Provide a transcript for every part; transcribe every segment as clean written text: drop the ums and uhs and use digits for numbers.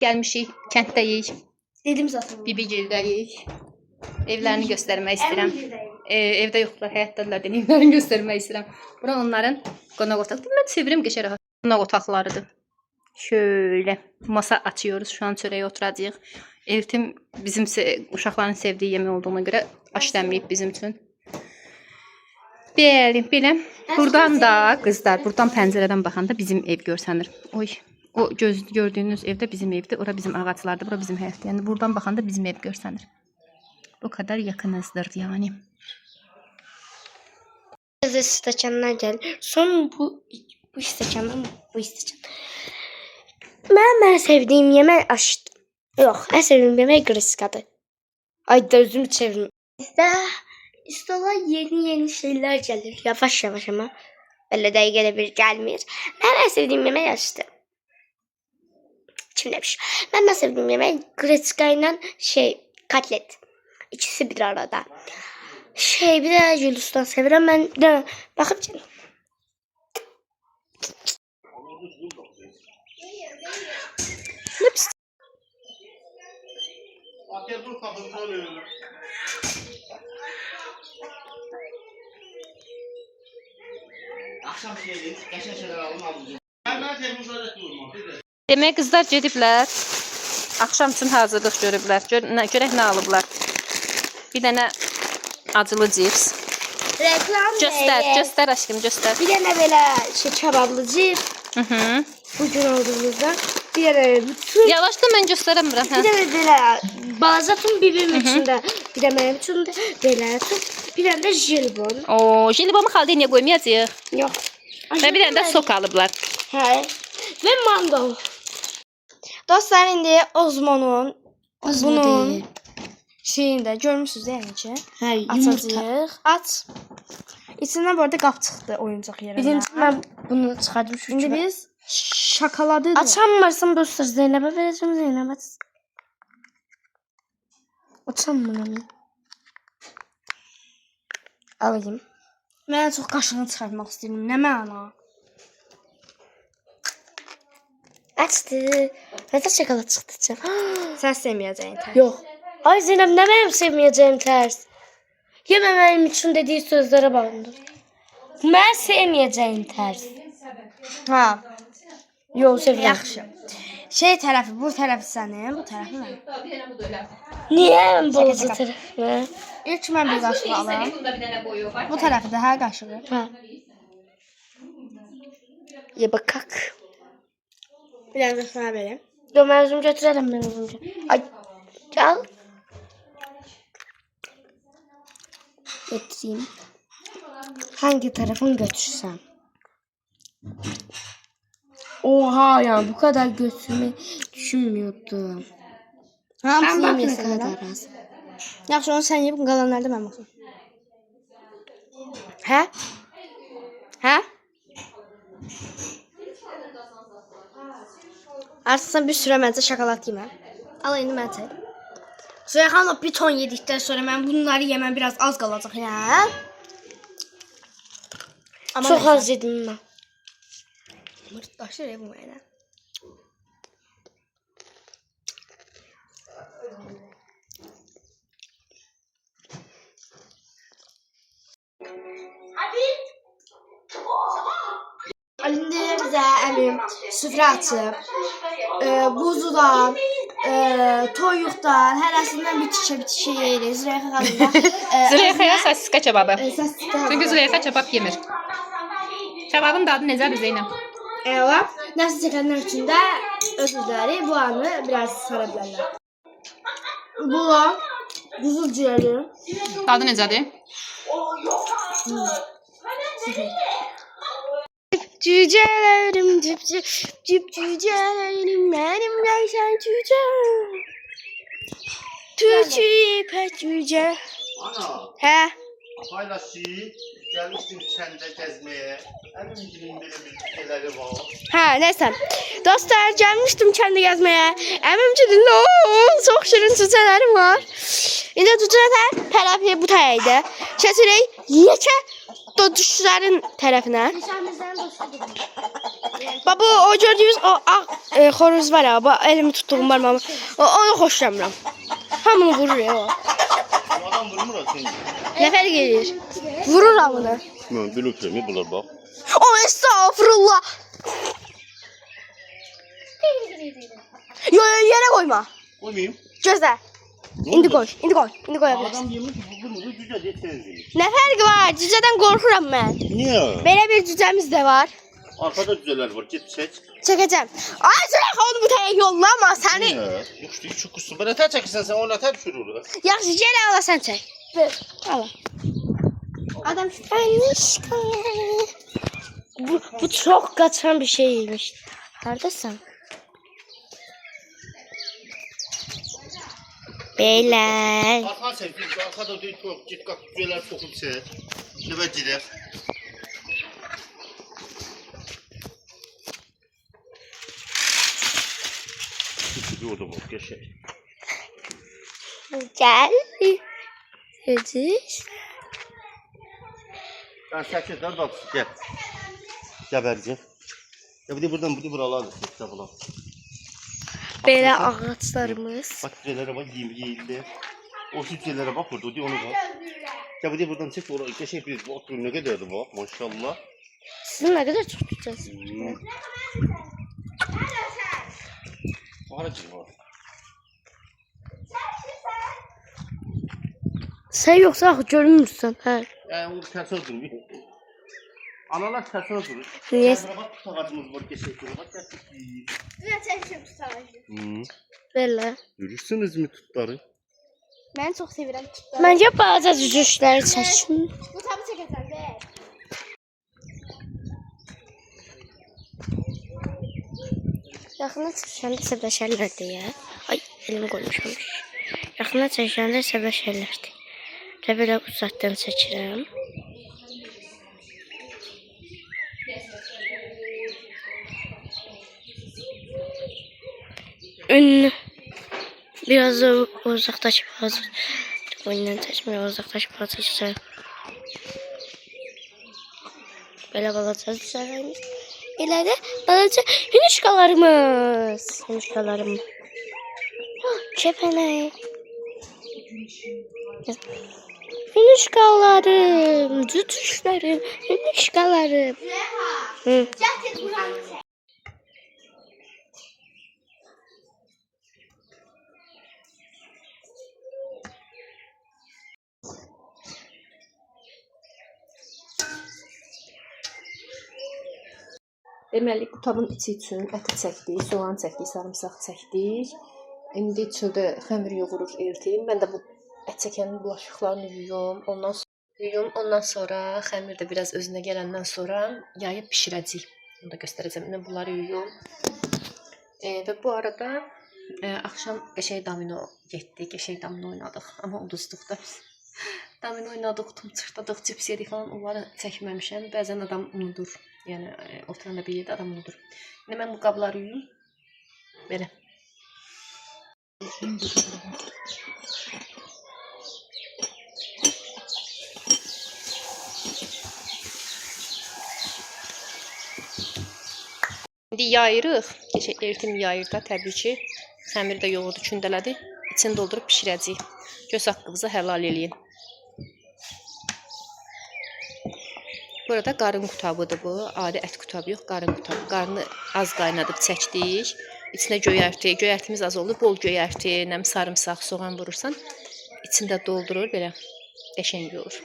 Gəlmişik, kənddəyik. Dedim zaten. Bibigildəyik. Evlərini göstərmək istəyirəm. Evdə yoxdular, həyatdadılar. Evlərini göstərmək istəyirəm. Bura onların qonaq otağı. Mən sevirəm qəşəng qonaq otaqlarıdır. Şöyle masa açıyoruz. Şu an çörəyə oturacağıq. Eltim bizim uşaqların sevdiyi yemək olduğuna görə aş dəmləyib bizim üçün. Belə. Buradan da qızlar, buradan pəncərədən baxanda bizim ev görsənir. Oy. O gördüyünüz evdə bizim evdir. Ora bizim ağaclardır. Bura bizim həyətdir. Yəni buradan baxanda bizim ev görsənir. Bu kadar yakınızdır yani. Stəkanlar gəlir. Son bu stəkandan bu stəkan. Mən sevdiyim yemək aşdı. Yox, ən sevdiyim yemək qriskadır. Ay da özümü çevirmə. İstola yeni şeyler gəlir. Yavaş ama. Belə dəqiqədə bir gəlmir. Mən ən sevdiyim yemək aşdı. Kim demiş? Ben sevdiğim yemek greçka ile katlet. İkisi bir arada. Bir de Julius'tan severim ben de bakıp canım. Ne pis. Akşam şeyleri, geçen şeyler aldım. Demək qızlar gediblər. Axşam üçün hazırlıq görüblər. Görək nə alıblar. Bir dənə acılı cips. Reklam Göstər aşkım, göstər. Bir dənə belə kebablı cips. Bugün olduğumuzda bir dənə bütün. Yavaş da mən göstərəmirəm. Bir dənə belə balazatın bibim içində. Bir də mənim üçün də belə. Bir dənə də jelibon. Oo, jelibonu xaldeniyə qoymayacağıq. Yox. Və bir dənə də sok alıblar. Hə. Və mando. Dostlar, indi Ozmonun bunun şeyində görmüsünüz necə? Hə, açacağıq. Aç. İçindən bu arada qap çıxdı oyuncaq yerinə. Birinci mən bunu çıxardım şu. İndi biz şokoladı. Açamırsam dostlar Zeynəbə verəcəm. Zeynəbə. Açamıram. Alayım. Mən çox qaşığını çıxartmaq istəyirəm. Nə məna? Açdı. Nəsə şokolad çıxdı. Sən sevməyəcəyin tərs. Yox. Ay Zeynəb, nə mənim sevməyəcəyim tərs? Yememəyim üçün dediyi sözlərə bağlıdır. Mən sevməyəcəyim tərs. Ha. Yox, sevirəm. Yaxşı. Tərəfi, bu tərəfi sənin, bu tərəfi mənim. Niyə mən balaca tərəfimə? İlk mən bir qaşıq alam. Bu tərəfi də hər qaşığı. Hə. Ye bakaq. Bir dənə sənə verəm. Yox, mən özüm götürərəm, mən özüm. Ay, gəl. Getireyim. Hangi tarafını götürsem? Oha ya, bu kadar götürmeyi düşünmüyordum. Hamısı yemeyese kadar az. Yaxşı, onu sen yiyip qalanlarda mən baxım. Hə? Hə? Artıq sən bir sürə məncə şokolad yemə. Al indi mən çək. Züleyxanla bir ton yedikdən sonra mən bunları yeməm biraz az qalacaq ya. Çox az yedim mən. Mırtdaşır bu mənə. İndi bizə əmim süfrə açıb, buzludan, toyuqdan, hərəsindən bitişə yeriz. Züleyxa xanım da. Züleyxaya sosiska kebabı. Sosiska. Çünki Züleyxa kebab yemir. Kebabın dadı necədir Zeynəb? Əla. Nəsə çəkənlər üçün də özürləri bu anı biraz sara bilərlər. Bu buzul ciyəri. Dadı necədir? Cücələrim, cücələrim, mənim yaşan cücə. Tücü ipək cücə. Ana. Hə? Paylaşı, gelmiştim kəndə gəzməyə. Əmimgilin belə bir şeyləri var. Hə, nəysə. Dostlar, gəlmişdim kəndə gəzməyə. Əmimgilin çox şirin cücələrim var. İndi cücələr tərəfiyə bu təyədə. Keçirək yekə düşüşlərin tərəfinə. Bax bu o gördüyünüz o ağ xoruz var ya, bax elimi tutduğum var mama. Onu xoşlamıram. Hamını vurur ya o. Adam vurmur aslında. Nə fərq edir? Vurur hamını. Mən bilirəm, bunlar bax. O estağfurullah. Yo yere koyma. Qoymayım. Gözlə. İndi qoy. İndi qoy. İndi qoya bilərsən. Adam yemiş, vurmur, cücə deyə tezdir. Nə fərqi var? Cücədən qorxuram mən. Niyə? Belə bir cücəmiz də var. Arkada cücələr var, get çək. Çəkəcəm. Ay Züleyxa onu bu taya yollama səni. Niyə? Yoxdur, iki qussun. Ben nətər çəkirsən sən, o nətər düşürür? Yaxşı gəl ala sən çək. Ver. Ala. Adam Anişka. Bu çok kaçan bir şeymiş. Neredesin? Beyler. Arxan çək, arxada deyil, get qap, cücələr soxub çək. Nəbə gedək. Orada bak, geçək. Gel. Ediş. Sen 8 tane bak, gel. Gəbərcək. Ya bir de buradan buralar da bulan. Belə ağaçlarımız. Bak cücələrə bak, yeyildi. O cücələrə bak burada, o onu bak. Ya bir de buradan çək, oraya geçək bir oturun, ne kadardı bak, maşallah. Sizin ne kadar çok tutacağız. Aracı var. Sen yoksa görünmürsən, hə. Yani o tersine durmuyor. Analar tersine durur. Niye? Bak tutağacımız var, geçək durur. Bak gerçekten. Biraz çəkmişəm tutacağım. Belə. Görürsünüz mü tutları? Mən çox sevirəm tutları. Məncə balaca cücüşləri çəkin. Bu tabi çəkəcəm də. Yaxına çəkəndə səbləşərlərdi ya. Ay, elimi qoymuşam. Yaxına çəkəndə səbləşərlərdi. Və belə uzaqdan çəkirəm. Ünlü. Biraz da uzaqdakı bazı. Oyundan çəkmir, uzaqdakı bazı çəkirəm. Belə balaca çəkirəm. Elə də balaca hünüşkalarımız. Hünüşkalarım. Kəpənək. Hünüşkalarım, cütüşlərim, hünüşkalarım. Gətir buranı. Deməli, qutabın içi üçün əti çəkdik, soğan çəkdik, sarımsaq çəkdik. İndi çöldə xəmir yoğurur Eltim. Mən də bu ət çəkənin bulaşıqlarını yuyum. Ondan sonra xəmir də biraz özünə gələndən sonra yayıb bişirəcəyik. Onu da göstərəcəm. Mən bunları yuyum. Və bu arada axşam qəşəng domino getdik, qəşəng domino oynadıq. Amma uduzduq da biz. Domino oynadıq, tum çırtdadıq, cips yedik falan. Onları çəkməmişəm. Bəzən adam unudur. Yəni oturanda bir yerdə adam unudur. İndi mən bu qabları yuyum. Belə. İndi yayırıq. Eltim yayır da təbii ki. Xəmir də yoğurdu, kündələdi. İçini doldurub bişirəcəyik. Göz haqqınızı helal eləyin. Burada qarın qutabıdır bu. Adi ət qutabı yox, qarın qutabı. Qarını az qaynadıb çəkdik. İçinə göyərti, göyərtimiz az oldu. Bol göyərti, nəm sarımsaq, soğan vurursan, içində doldurur belə. Qəşəng olur.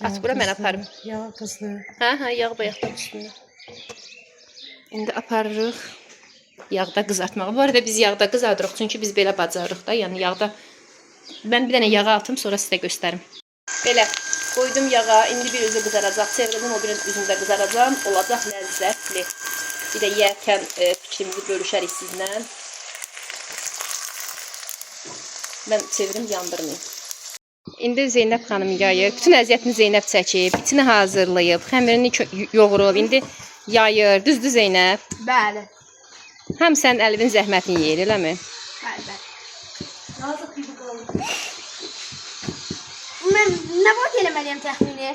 At bura mən aparım. Yağ qızlı. Hə, yağ bayaqdan üstündə. İndi aparırıq yağda qızartmağı. Bu arada biz yağda qızardırıq, çünki biz belə bacarırıq da. Yəni yağda mən bir dənə yağa atım, sonra sizə göstərim. Belə qoydum yağa. İndi bir üzü qızaracaq. Çevirdim, o bir üzündə qızaracaq. Olacaq ləzzətli. Bir də yeyərkən fikrimizi bölüşərik sizlə. Mən çevirim yandırmayım. İndi Zeynəb xanım yayır. Bütün əziyyətini Zeynəb çəkib, içini hazırlayıb, xəmirini yoğurub. İndi yayır. Düzdür Zeynəb? Bəli. Həm sən əlinin zəhmətini yeyir, eləmi? Bəli, bəli. Yazıq gibi qaldı. Mən nə vaxt eləməliyəm təxmini?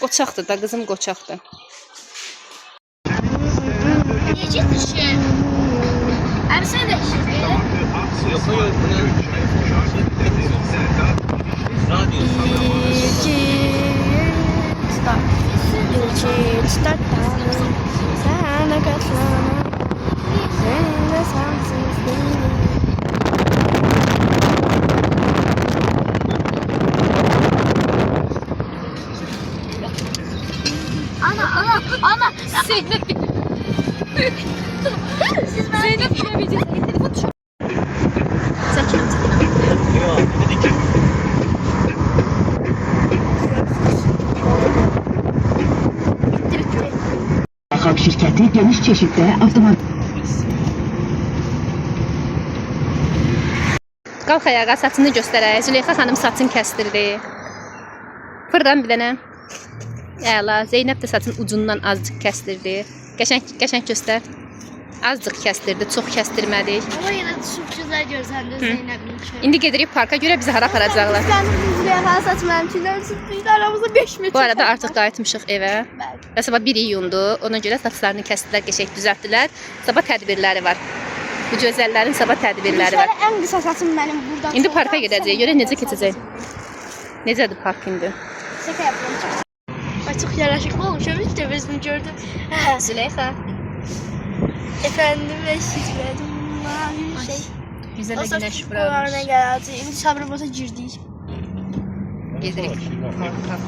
Qoçaqdır da, qızım qoçaqdır. Necə düşür? Əmsə də işir. Ana. Zeynəb Zeynəb bilemeyeceğiz. Telefon düşür. Sakin ol. Xalq şirkəti geniş çeşiddə avtomobil Qalx ayağa, saçını göstərək. Züleyxa xanım saçını kəstirdi. Fırdan bir dənə. Əla. Zeynəb də saçın ucundan azcıq kəstirdi. Qəşəng göstər. Azcıq kəstirdi, çox kəstirmədik. Ama yine çok güzel görsəndə Zeynəbin ki. İndi gedirik parka, görə bizi hara aparacaqlar. Züleyxa saç mənimkindən sıxdıydı. Aramızda 5 metr. Bu arada artıq qayıtmışıq evə. Bəli. Və sabah 1 iyundur. Ona görə saçlarını kəsdilər, qəşəng düzəltdilər. Sabah tədbirləri var. Bu gözəllərin sabah tədbirləri var. Ən qısa saçım mənim buradan. İndi parka gedəcəyik. Görə necə keçəcək? Necədir park indi? Şaka yapıyorum. Ay çok yaraşıklı olmuşum. Hiç de bezini gördüm. Züleyxa. Efendim eşitmedim. Mavi bir şey. Güzel O güneş saç vurarmış. kulağına geldi. İndi sabrımıza girdik. Gedirik parka.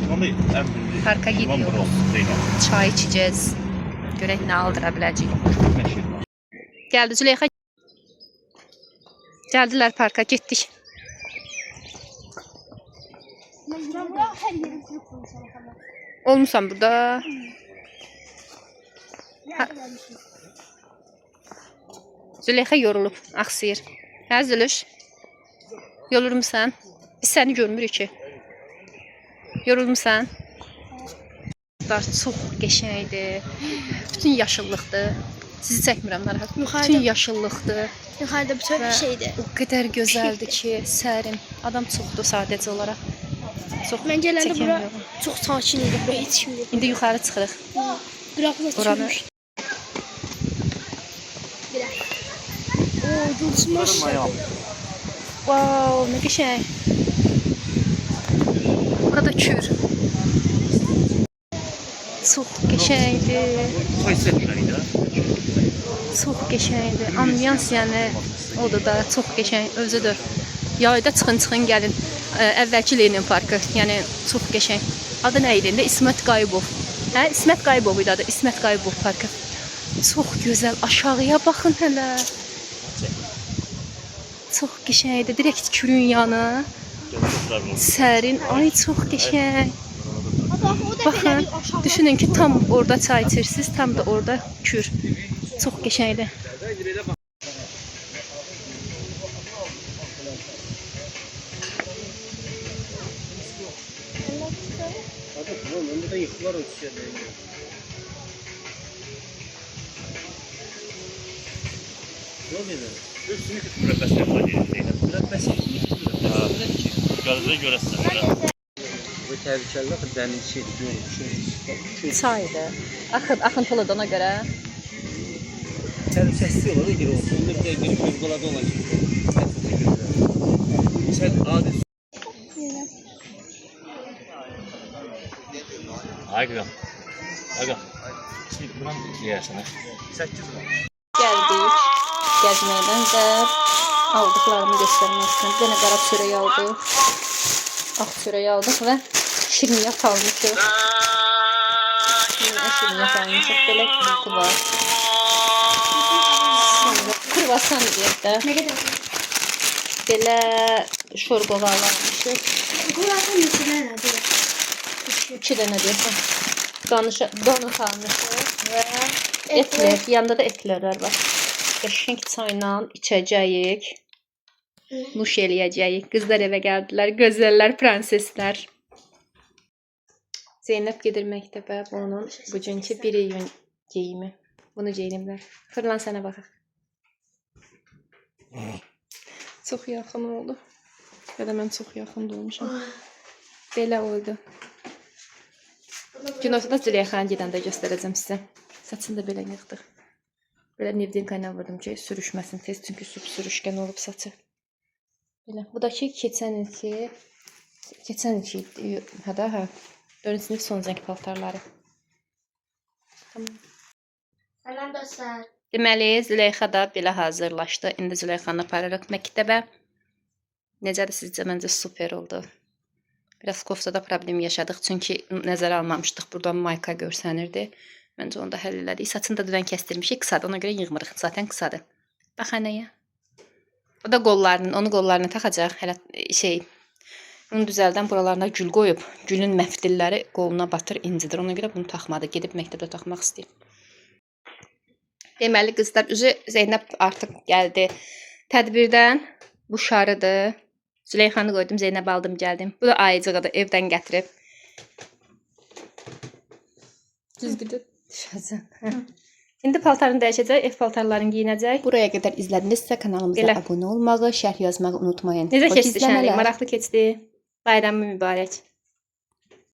Parka Parka gidiyoruz. Çay içeceğiz. Görək nə aldıra biləcəyik. Gəldi Züleyxa. Gəldilər parka, getdik. Her yerim sürüp konuşalım. Olmusan burada. Züleyxa yorulub, axsıyır. Hə Zülüş? Yorulmusan? Biz səni görmürük ki. Yorulmusan? Çox qəşəngdir. Bütün yaşıllıqdır. Sizi çəkmirəm narahat. Bütün yaşıllıqdır. Yukarıda bütün bir şeydi. O qədər gözəldir ki, sərin. Adam çoxdur sadəcə olaraq. Çox Ben gələndə bura çəkemiyorum. çok sakin idi. Buraya heç kim yok. İndi yuxarı çıxırıq. Qıraqla Oranı. çıxmış. Oo, gülsünmüş. Wow, nə qəşəng. Burada kür. Çox qəşəngdir. Çox qəşəngdir. Ambiyans yəni odur da çox qəşəng özüdür. Yayda çıxın gəlin. Əvvəlki Lenin parkı, yəni çox qəşəng. Adı nə idi? İsmət Qayıbov. Hə, İsmət Qayıbov idi adı. İsmət Qayıbov parkı. Çox gözəl. Aşağıya baxın hələ. Çox qəşəngdir. Direkt kürün yanı. Sərin. Ay çox qəşəng. Baxın, düşünün ki tam orada çay içirsiniz, tam da orada kür. Çox qəşəngdir. Gözle görəsən. Bu təhlükəli dəniz şeydir, görmüşük. Çaydır. Axıntılıdır ona görə. Təhlükəsiz olur, iri olsun. Onda bir də girib fövqəladə olacaq. Sən adi Ayqa. Ayqa. Buram yeyəsən. 8 var. Gəldik gəzməkdən və aldıqlarımı göstərmək istəyirəm. Bir dənə qara çörək aldıq, ağ çörək aldıq və şirniyyat almışıq. Şirniyyat almışıq, belə bulku var. Sonra kruvasan deyək də. Belə şorbalar almışıq. Buradan neçələr adı? 2 dənə deyəsən. Donut almışıq və etlər. Yanında da etlərlər var. Qəşəng çayla içəcəyik. Nuş eləyəcəyik. Qızlar evə gəldilər. Gözəllər, prenseslər. Zeynəb gedir məktəbə. Bunun bugünkü 1 iyun geyimi. Bunu geyiniblər. Fırlan sənə baxaq. Çox yaxın oldu. Belə mən çox yaxın olmuşam. Belə oldu. Günortada Züleyxanı gedəndə göstərəcəm sizə. Saçını da belə yığdıq. Belə nevdinka ilə vurdum ki, sürüşməsin tez. Çünki süp sürüşkən olub saçı. Belə. Bu da ki, keçən ilki hə. 4-cü sinif son zəng paltarları. Tamam. Salam dostlar. Deməli, Züleyxa da belə hazırlaşdı. İndi Züleyxanı aparırıq məktəbə. Necədir sizcə? Məncə super oldu. Biraz koftada problem yaşadıq. Çünki nəzərə almamışdıq. Buradan mayka görsənirdi. Məncə onu da həll elədik. Saçını da dünən kəsdirmişik. Qısadır. Ona görə yığmırıq. Zaten qısadır. Bax anaya. O da qollarının, onu qollarına taxacaq. Hələ bunu düzəldən buralarına gül qoyub. Gülün məftilləri qoluna batır, incidir. Ona görə bunu taxmadı. Gedib məktəbdə taxmaq istəyir. Deməli, qızlar, üzü Zeynəb artıq gəldi tədbirdən. Bu şarıdır. Züleyxanı qoydum, Zeynəb aldım, gəldim. Bu da ayıcığıdır, evdən gətirib. Düzgüdür, düşəcək. İndi paltarını dəyişəcək, ev paltarlarını giyinəcək. Buraya qədər izlədinizsə kanalımıza abunə olmağı, şərh yazmağı unutmayın. Necə keçdi şənlik? Maraqlı keçdi. Bayramı mübarək.